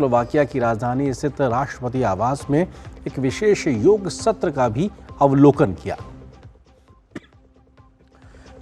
Slovakia की राजधानी स्थित राष्ट्रपति आवास में एक विशेष योग सत्र का भी अवलोकन किया।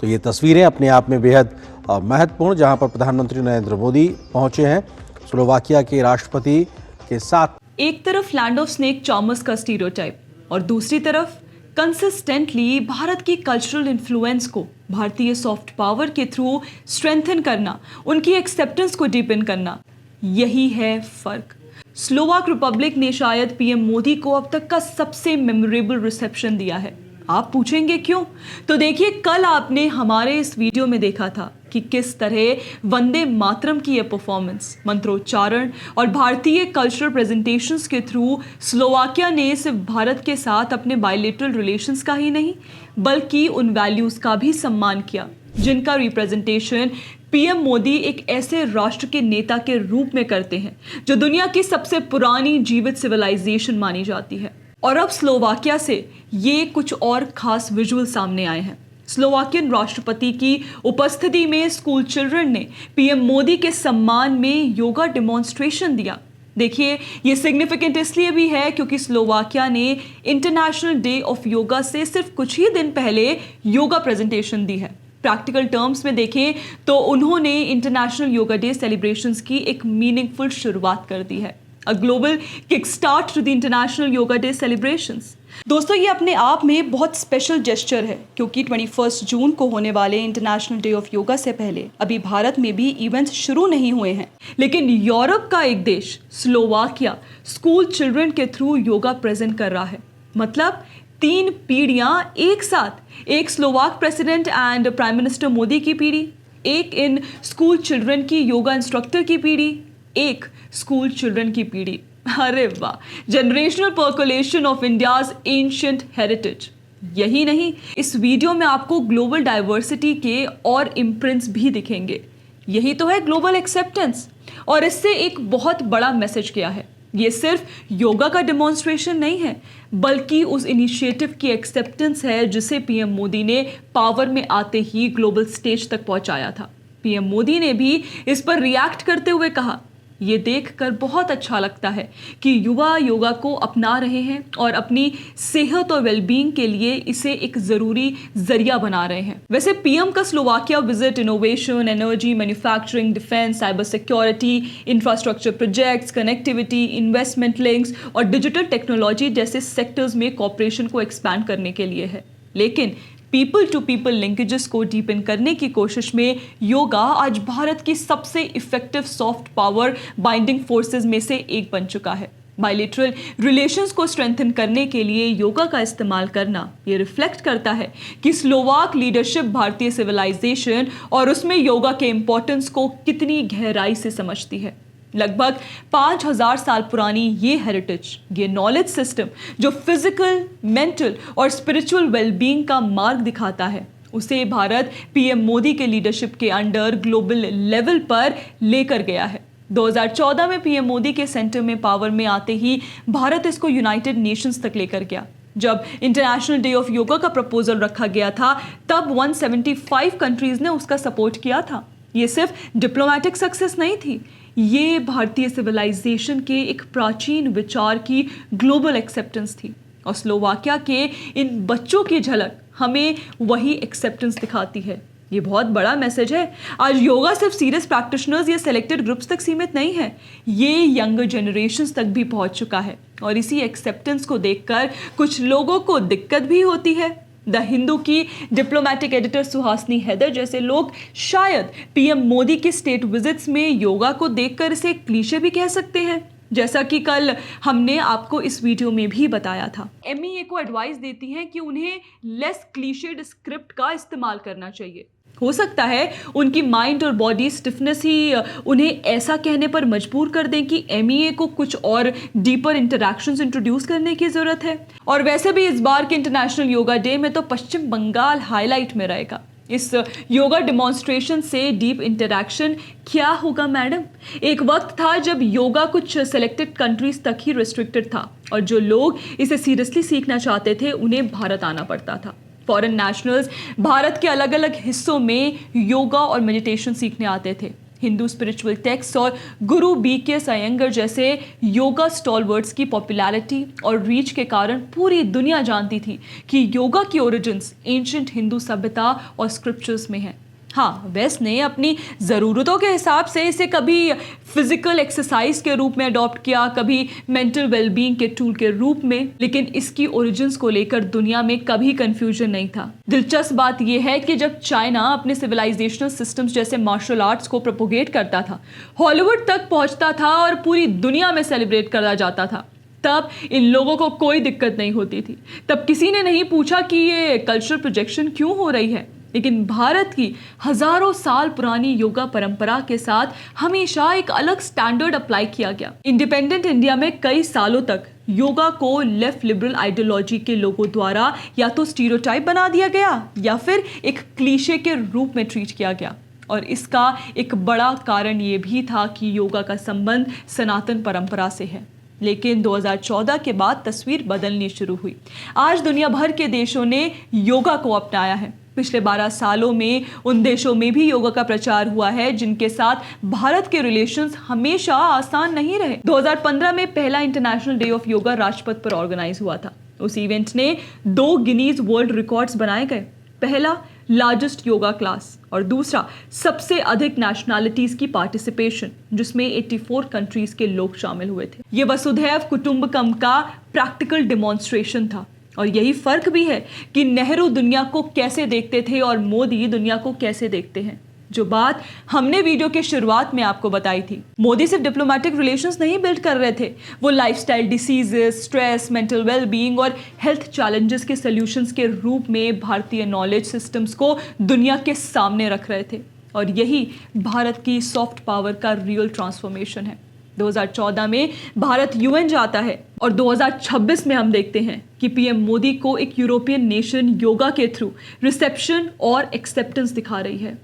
तो ये तस्वीरें अपने आप में बेहद महत्वपूर्ण, जहां पर प्रधानमंत्री नरेंद्र मोदी पहुंचे हैं स्लोवाकिया के राष्ट्रपति के साथ। एक तरफ लैंड ऑफ स्नेक चार्मर्स का स्टीरियोटाइप और दूसरी तरफ कंसिस्टेंटली भारत की कल्चरल इन्फ्लुएंस को भारतीय सॉफ्ट पावर के थ्रू स्ट्रेंथन करना, उनकी एक्सेप्टेंस को डीपन करना, यही है फर्क। स्लोवाक रिपब्लिक ने शायद पीएम मोदी को अब तक का सबसे मेमोरेबल रिसेप्शन दिया है। आप पूछेंगे क्यों? तो देखिए, कल आपने हमारे इस वीडियो में देखा था कि किस तरह वंदे मातरम की यह परफॉर्मेंस, मंत्रोच्चारण और भारतीय कल्चरल प्रेजेंटेशंस के थ्रू स्लोवाकिया ने सिर्फ भारत के साथ अपने बायलैटरल रिलेशंस का ही नहीं बल्कि उन वैल्यूज का भी सम्मान किया जिनका रिप्रेजेंटेशन पीएम मोदी एक ऐसे राष्ट्र के नेता के रूप में करते हैं जो दुनिया की सबसे पुरानी जीवित सिविलाइजेशन मानी जाती है। और अब स्लोवाकिया से ये कुछ और खास विजुअल सामने आए हैं। स्लोवाकियन राष्ट्रपति की उपस्थिति में स्कूल चिल्ड्रन ने पीएम मोदी के सम्मान में योगा डेमोन्स्ट्रेशन दिया। देखिए, ये सिग्निफिकेंट इसलिए भी है क्योंकि स्लोवाकिया ने इंटरनेशनल डे ऑफ योगा से सिर्फ कुछ ही दिन पहले योगा प्रेजेंटेशन दी है। प्रैक्टिकल टर्म्स में देखें तो उन्होंने इंटरनेशनल योगा डे सेलिब्रेशंस की एक मीनिंगफुल शुरुआत कर दी है। A global kickstart to the International Yoga Day celebrations। दोस्तों, ये अपने आप में बहुत स्पेशल जेस्चर है क्योंकि 21 जून को होने वाले इंटरनेशनल डे ऑफ योगा से पहले अभी भारत में भी इवेंट्स शुरू नहीं हुए हैं, लेकिन यूरोप का एक देश स्लोवाकिया स्कूल चिल्ड्रन के थ्रू योगा प्रेजेंट कर रहा है। मतलब 3 पीढ़ियां एक साथ, एक Slovak president and prime minister Modi की पीढ़ी, एक इन स्कूल चिल्ड्रन की योगा इंस्ट्रक्टर की पीढ़ी, एक स्कूल चिल्ड्रन की पीढ़ी। अरे वाह, generational percolation of India's ancient heritage. यही नहीं, इस वीडियो में आपको ग्लोबल डाइवर्सिटी के और इम्प्रिंट्स भी दिखेंगे। यही तो है ग्लोबल एक्सेप्टेंस। और इससे एक बहुत बड़ा मैसेज क्या है? ये सिर्फ योगा का डेमोन्स्ट्रेशन नहीं है बल्कि उस इनिशिएटिव की एक्सेप्टेंस है जिसे पीएम मोदी ने पावर में आते ही ग्लोबल स्टेज तक पहुंचाया था। पीएम मोदी ने भी इस पर रिएक्ट करते हुए कहा, ये देखकर बहुत अच्छा लगता है कि युवा योगा को अपना रहे हैं और अपनी सेहत और वेलबींग के लिए इसे एक ज़रूरी जरिया बना रहे हैं। वैसे पीएम का Slovakia visit innovation, energy, manufacturing, defence, cyber security, infrastructure projects, connectivity, investment links और डिजिटल टेक्नोलॉजी जैसे सेक्टर्स में कॉपरेशन को एक्सपैंड करने के लिए है। लेकिन पीपल टू पीपल लिंकेजेस को डीपन करने की कोशिश में योगा आज भारत की सबसे effective soft power binding forces में से एक बन चुका है। बायलैटरल रिलेशंस को स्ट्रेंथन करने के लिए योगा का इस्तेमाल करना ये रिफ्लेक्ट करता है कि स्लोवाक लीडरशिप भारतीय सिविलाइजेशन और उसमें योगा के इम्पोर्टेंस को कितनी गहराई से समझती है। लगभग 5000 साल पुरानी ये हेरिटेज, ये नॉलेज सिस्टम जो फिजिकल, मेंटल और स्पिरिचुअल वेलबींग का मार्ग दिखाता है, उसे भारत पीएम मोदी के लीडरशिप के अंडर ग्लोबल लेवल पर लेकर गया है। 2014 में पीएम मोदी के सेंटर में पावर में आते ही भारत इसको यूनाइटेड नेशंस तक लेकर गया। जब इंटरनेशनल डे ऑफ योगा का प्रपोजल रखा गया था तब 175 कंट्रीज ने उसका सपोर्ट किया था। ये सिर्फ डिप्लोमेटिक सक्सेस नहीं थी, ये भारतीय सिविलाइजेशन के एक प्राचीन विचार की ग्लोबल एक्सेप्टेंस थी। और स्लोवाकिया के इन बच्चों की झलक हमें वही एक्सेप्टेंस दिखाती है। ये बहुत बड़ा मैसेज है। आज योगा सिर्फ सीरियस प्रैक्टिशनर्स या सेलेक्टेड ग्रुप्स तक सीमित नहीं है, ये यंगर जनरेशन्स तक भी पहुंच चुका है। और इसी एक्सेप्टेंस को देखकर कुछ लोगों को दिक्कत भी होती है। द हिंदू की डिप्लोमेटिक एडिटर सुहासनी हैदर जैसे लोग शायद पीएम मोदी के स्टेट विजिट्स में योगा को देखकर इसे क्लीशे भी कह सकते हैं, जैसा कि कल हमने आपको इस वीडियो में भी बताया था। एमईए को एडवाइस देती हैं कि उन्हें लेस क्लीशेड स्क्रिप्ट का इस्तेमाल करना चाहिए। हो सकता है उनकी माइंड और बॉडी स्टिफनेस ही उन्हें ऐसा कहने पर मजबूर कर दें कि एमईए को कुछ और डीपर इंटरैक्शंस इंट्रोड्यूस करने की जरूरत है। और वैसे भी इस बार के इंटरनेशनल योगा डे में तो पश्चिम बंगाल हाईलाइट में रहेगा। इस योगा डेमोन्स्ट्रेशन से डीप इंटरैक्शन क्या होगा मैडम? एक वक्त था जब योगा कुछ सेलेक्टेड कंट्रीज तक ही रिस्ट्रिक्टेड था और जो लोग इसे सीरियसली सीखना चाहते थे उन्हें भारत आना पड़ता था। फॉरेन नेशनल्स भारत के अलग अलग हिस्सों में योगा और मेडिटेशन सीखने आते थे। हिंदू स्पिरिचुअल टेक्स्ट और गुरु BKS अयंगर जैसे योगा स्टॉलवर्ड्स की पॉपुलैरिटी और रीच के कारण पूरी दुनिया जानती थी कि योगा की ओरिजिन्स एंशिएंट हिंदू सभ्यता और स्क्रिप्चर्स में है। हाँ, वेस्ट ने अपनी ज़रूरतों के हिसाब से इसे कभी फिजिकल एक्सरसाइज के रूप में अडॉप्ट किया, कभी मेंटल वेलबींग के टूल के रूप में, लेकिन इसकी ओरिजिन्स को लेकर दुनिया में कभी कंफ्यूजन नहीं था। दिलचस्प बात यह है कि जब चाइना अपने सिविलाइजेशनल सिस्टम्स जैसे मार्शल आर्ट्स को प्रोपोगेट करता था, हॉलीवुड तक पहुंचता था और पूरी दुनिया में सेलिब्रेट करा जाता था, तब इन लोगों को कोई दिक्कत नहीं होती थी। तब किसी ने नहीं पूछा कि ये कल्चरल प्रोजेक्शन क्यों हो रही है। लेकिन भारत की हजारों साल पुरानी योगा परंपरा के साथ हमेशा एक अलग स्टैंडर्ड अप्लाई किया गया। इंडिपेंडेंट इंडिया में कई सालों तक योगा को लेफ्ट लिबरल आइडियोलॉजी के लोगों द्वारा या तो स्टीरियोटाइप बना दिया गया या फिर एक क्लीशे के रूप में ट्रीट किया गया। और इसका एक बड़ा कारण ये भी था कि योगा का संबंध सनातन परंपरा से है। लेकिन 2014 के बाद तस्वीर बदलनी शुरू हुई। आज दुनिया भर के देशों ने योगा को अपनाया है। पिछले 12 सालों में उन देशों में भी योगा का प्रचार हुआ है जिनके साथ भारत के रिलेशंस हमेशा आसान नहीं रहे। 2015 में पहला international day of yoga Rajpath पर ऑर्गेनाइज हुआ था। उस इवेंट ने 2 गिनीज वर्ल्ड रिकॉर्ड्स बनाए गए। पहला, लार्जेस्ट योगा क्लास, और दूसरा, सबसे अधिक नेशनैलिटीज की पार्टिसिपेशन, जिसमें 84 कंट्रीज के लोग शामिल हुए थे। ये वसुधैव कुटुंबकम का प्रैक्टिकल डेमोन्स्ट्रेशन था। और यही फर्क भी है कि नेहरू दुनिया को कैसे देखते थे और मोदी दुनिया को कैसे देखते हैं, जो बात हमने वीडियो के शुरुआत में आपको बताई थी। मोदी सिर्फ डिप्लोमेटिक रिलेशंस नहीं बिल्ड कर रहे थे, वो lifestyle diseases, stress, mental wellbeing और हेल्थ चैलेंजेस के सॉल्यूशंस के रूप में भारतीय नॉलेज सिस्टम्स को दुनिया के सामने रख रहे थे। और यही भारत की सॉफ्ट पावर का रियल ट्रांसफॉर्मेशन है। 2014 में भारत UN जाता है और 2026 में हम देखते हैं कि PM मोदी को एक यूरोपियन नेशन योगा के थ्रू रिसेप्शन और एक्सेप्टेंस दिखा रही है।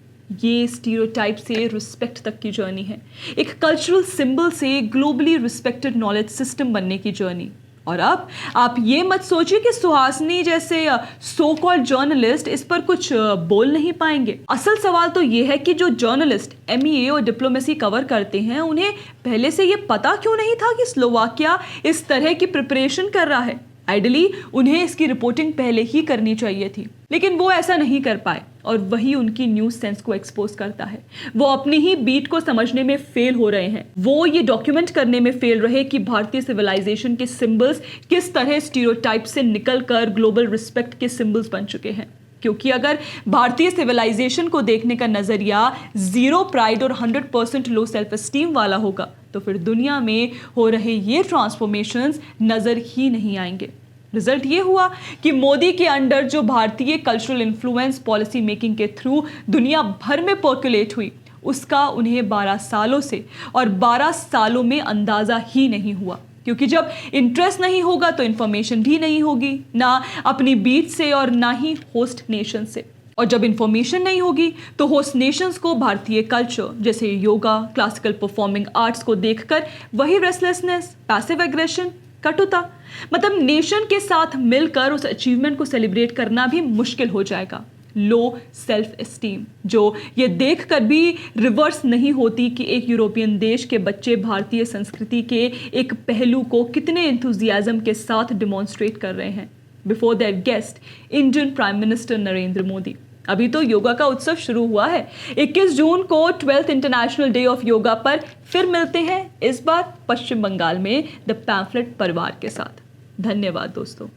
ये स्टीरियोटाइप से रिस्पेक्ट तक की जर्नी है, एक कल्चरल सिंबल से ग्लोबली रिस्पेक्टेड नॉलेज सिस्टम बनने की जर्नी। और अब आप ये मत सोचिए कि सुहासिनी जैसे सो कॉल्ड जर्नलिस्ट इस पर कुछ बोल नहीं पाएंगे। असल सवाल तो ये है कि जो जर्नलिस्ट MEA और डिप्लोमेसी कवर करते हैं, उन्हें पहले से ये पता क्यों नहीं था कि स्लोवाकिया इस तरह की प्रिपरेशन कर रहा है। आइडियली उन्हें इसकी रिपोर्टिंग पहले ही करनी चाहिए थी, लेकिन वो ऐसा नहीं कर पाए और वही उनकी न्यूज सेंस को एक्सपोज करता है। वो अपनी ही बीट को समझने में फेल हो रहे हैं। वो ये डॉक्यूमेंट करने में फेल रहे कि भारतीय सिविलाइजेशन के सिंबल्स किस तरह स्टीरियोटाइप से निकलकर ग्लोबल रिस्पेक्ट के सिंबल्स बन चुके हैं। क्योंकि अगर भारतीय सिविलाइजेशन को देखने का नजरिया 0 प्राइड और 100% लो सेल्फ एस्टीम वाला होगा, तो फिर दुनिया में हो रहे ये ट्रांसफॉर्मेशंस नजर ही नहीं आएंगे। रिजल्ट ये हुआ कि मोदी के अंडर जो भारतीय कल्चरल इन्फ्लुएंस पॉलिसी मेकिंग के थ्रू दुनिया भर में पर्कुलेट हुई, उसका उन्हें 12 सालों से और 12 सालों में अंदाजा ही नहीं हुआ। क्योंकि जब इंटरेस्ट नहीं होगा तो इंफॉर्मेशन भी नहीं होगी, ना अपनी बीट से और ना ही होस्ट नेशन से। और जब इंफॉर्मेशन नहीं होगी तो होस्ट नेशंस को भारतीय कल्चर जैसे योगा, क्लासिकल परफॉर्मिंग आर्ट्स को देखकर वही रेस्टलेसनेस, पैसिव एग्रेशन, कटुता, मतलब नेशन के साथ मिलकर उस अचीवमेंट को सेलिब्रेट करना भी मुश्किल हो जाएगा। लो सेल्फ एस्टीम, जो ये देखकर भी रिवर्स नहीं होती कि एक यूरोपियन देश के बच्चे भारतीय संस्कृति के एक पहलू को कितने एंथुजियाज्म के साथ डिमॉन्स्ट्रेट कर रहे हैं before there guest Indian prime minister Narendra Modi. अभी तो योगा का उत्सव शुरू हुआ है। 21 जून को 12th international day of yoga पर फिर मिलते हैं, इस बार पश्चिम बंगाल में द पैम्फलेट परिवार के साथ। धन्यवाद दोस्तों।